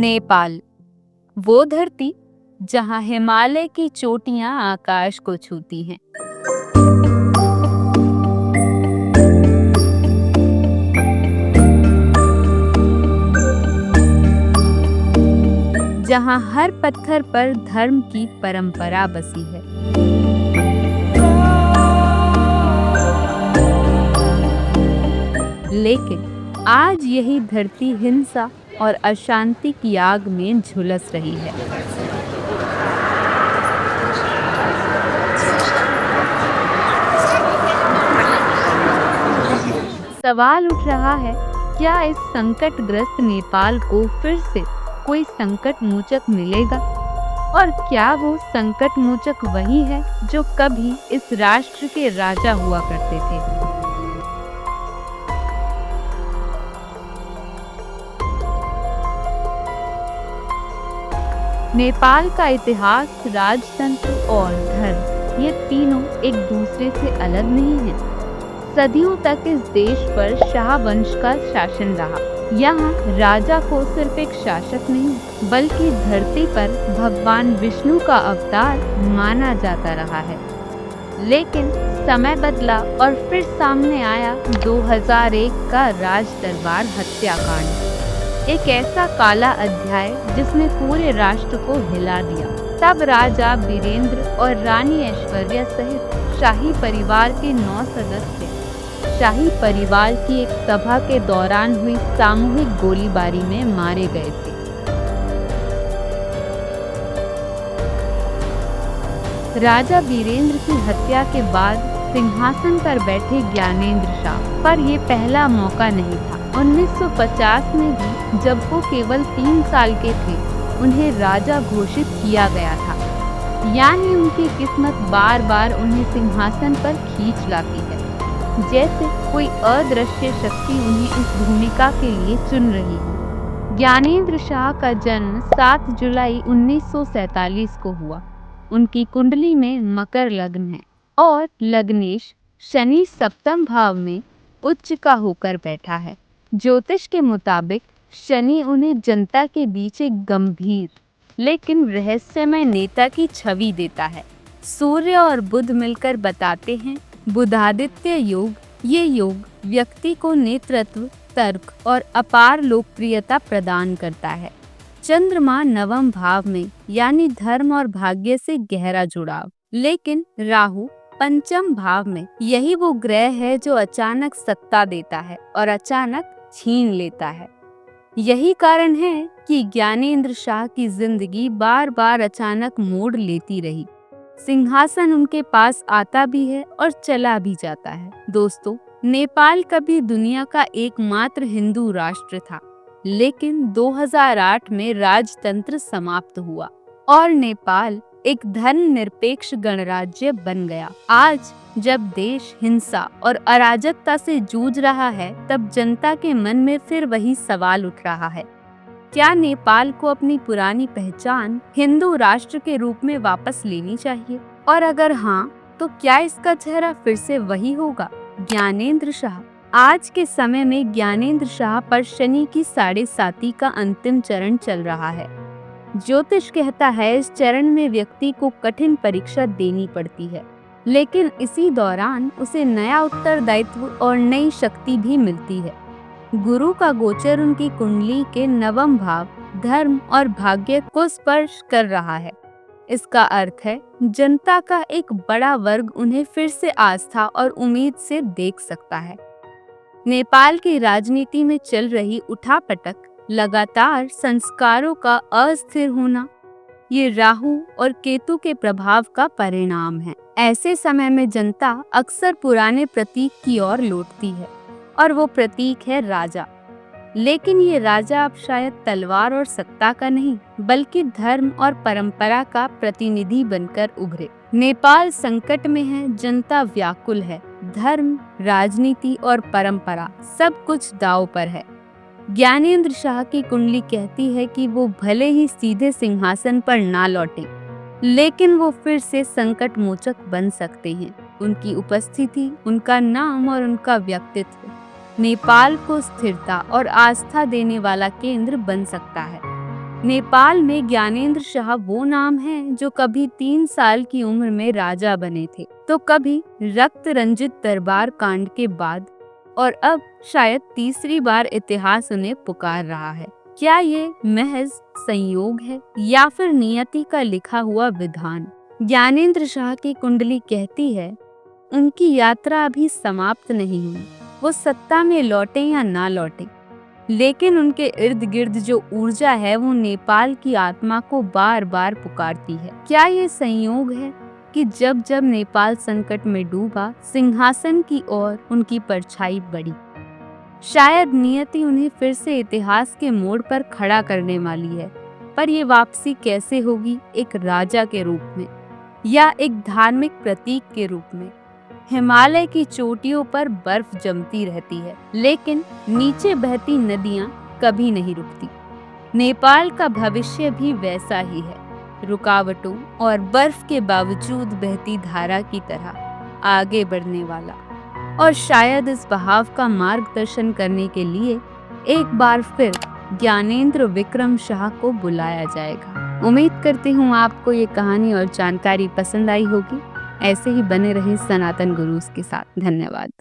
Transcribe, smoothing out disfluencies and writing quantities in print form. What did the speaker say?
नेपाल, वो धरती जहां हिमालय की चोटियां आकाश को छूती हैं। जहां हर पत्थर पर धर्म की परंपरा बसी है। लेकिन आज यही धरती हिंसा और अशांति की आग में झुलस रही है। सवाल उठ रहा है, क्या इस संकटग्रस्त नेपाल को फिर से कोई संकट मोचक मिलेगा? और क्या वो संकट मोचक वही है जो कभी इस राष्ट्र के राजा हुआ करते थे? नेपाल का इतिहास, राजतंत्र और धर्म, ये तीनों एक दूसरे से अलग नहीं हैं। सदियों तक इस देश पर शाह वंश का शासन रहा। यहाँ राजा को सिर्फ एक शासक नहीं, बल्कि धरती पर भगवान विष्णु का अवतार माना जाता रहा है। लेकिन समय बदला और फिर सामने आया 2001 का राज दरबार हत्याकांड, एक ऐसा काला अध्याय जिसने पूरे राष्ट्र को हिला दिया। तब राजा वीरेंद्र और रानी ऐश्वर्या सहित शाही परिवार के 9 सदस्य शाही परिवार की एक सभा के दौरान हुई सामूहिक गोलीबारी में मारे गए थे। राजा वीरेंद्र की हत्या के बाद सिंहासन पर बैठे ज्ञानेंद्र शाह पर यह पहला मौका नहीं था। 1950 में भी जब वो केवल 3 साल के थे, उन्हें राजा घोषित किया गया था। यानी उनकी किस्मत बार बार उन्हें सिंहासन पर खींच लाती है, जैसे कोई अदृश्य शक्ति उन्हें इस भूमिका के लिए चुन रही है। ज्ञानेंद्र शाह का जन्म 7 जुलाई 1947 को हुआ। उनकी कुंडली में मकर लग्न है और लग्नेश शनि सप्तम भाव में उच्च का होकर बैठा है। ज्योतिष के मुताबिक शनि उन्हें जनता के बीच एक गंभीर लेकिन रहस्यमय नेता की छवि देता है। सूर्य और बुध मिलकर बताते हैं बुधादित्य योग। ये योग व्यक्ति को नेतृत्व, तर्क और अपार लोकप्रियता प्रदान करता है। चंद्रमा 9वें भाव में यानी धर्म और भाग्य से गहरा जुड़ाव। लेकिन राहु 5वें भाव में, यही वो ग्रह है जो अचानक सत्ता देता है और अचानक छीन लेता है। यही कारण है कि ज्ञानेंद्र शाह की जिंदगी बार बार अचानक मोड़ लेती रही। सिंहासन उनके पास आता भी है और चला भी जाता है। दोस्तों, नेपाल कभी दुनिया का एकमात्र हिंदू राष्ट्र था, लेकिन 2008 में राजतंत्र समाप्त हुआ और नेपाल एक धर्मनिरपेक्ष गणराज्य बन गया। आज जब देश हिंसा और अराजकता से जूझ रहा है, तब जनता के मन में फिर वही सवाल उठ रहा है, क्या नेपाल को अपनी पुरानी पहचान हिंदू राष्ट्र के रूप में वापस लेनी चाहिए? और अगर हाँ, तो क्या इसका चेहरा फिर से वही होगा, ज्ञानेंद्र शाह? आज के समय में ज्ञानेंद्र शाह पर शनि की 7.5 का अंतिम चरण चल रहा है। ज्योतिष कहता है इस चरण में व्यक्ति को कठिन परीक्षा देनी पड़ती है, लेकिन इसी दौरान उसे नया उत्तरदायित्व और नई शक्ति भी मिलती है। गुरु का गोचर उनकी कुंडली के 9वें भाव धर्म और भाग्य को स्पर्श कर रहा है। इसका अर्थ है जनता का एक बड़ा वर्ग उन्हें फिर से आस्था और उम्मीद से देख सकता है। नेपाल की राजनीति में चल रही उठापटक, लगातार संस्कारों का अस्थिर होना, ये राहु और केतु के प्रभाव का परिणाम है। ऐसे समय में जनता अक्सर पुराने प्रतीक की ओर लौटती है और वो प्रतीक है राजा। लेकिन ये राजा अब शायद तलवार और सत्ता का नहीं, बल्कि धर्म और परंपरा का प्रतिनिधि बनकर उभरे। नेपाल संकट में है, जनता व्याकुल है, धर्म, राजनीति और परंपरा सब कुछ दांव पर है। ज्ञानेंद्र शाह की कुंडली कहती है कि वो भले ही सीधे सिंहासन पर ना लौटे, लेकिन वो फिर से संकट मोचक बन सकते हैं। उनकी उपस्थिति, उनका नाम और उनका व्यक्तित्व नेपाल को स्थिरता और आस्था देने वाला केंद्र बन सकता है। नेपाल में ज्ञानेंद्र शाह वो नाम है जो कभी 3 साल की उम्र में राजा बने थे, तो कभी रक्त रंजित दरबार कांड के बाद, और अब शायद तीसरी बार इतिहास उन्हें पुकार रहा है। क्या ये महज संयोग है या फिर नियति का लिखा हुआ विधान? ज्ञानेंद्र शाह की कुंडली कहती है उनकी यात्रा अभी समाप्त नहीं हुई। वो सत्ता में लौटे या ना लौटे, लेकिन उनके इर्द गिर्द जो ऊर्जा है वो नेपाल की आत्मा को बार बार पुकारती है। क्या ये संयोग है कि जब जब नेपाल संकट में डूबा, सिंहासन की ओर उनकी परछाई बढ़ी? शायद नियति उन्हें फिर से इतिहास के मोड़ पर खड़ा करने वाली है, पर ये वापसी कैसे होगी? एक राजा के रूप में या एक धार्मिक प्रतीक के रूप में? हिमालय की चोटियों पर बर्फ जमती रहती है, लेकिन नीचे बहती नदियां कभी नहीं रुकती। नेपाल का भविष्य भी वैसा ही है, रुकावटों और बर्फ के बावजूद बहती धारा की तरह आगे बढ़ने वाला। और शायद इस बहाव का मार्गदर्शन करने के लिए एक बार फिर ज्ञानेंद्र विक्रम शाह को बुलाया जाएगा। उम्मीद करती हूँ आपको ये कहानी और जानकारी पसंद आई होगी। ऐसे ही बने रहें सनातन गुरुज के साथ। धन्यवाद।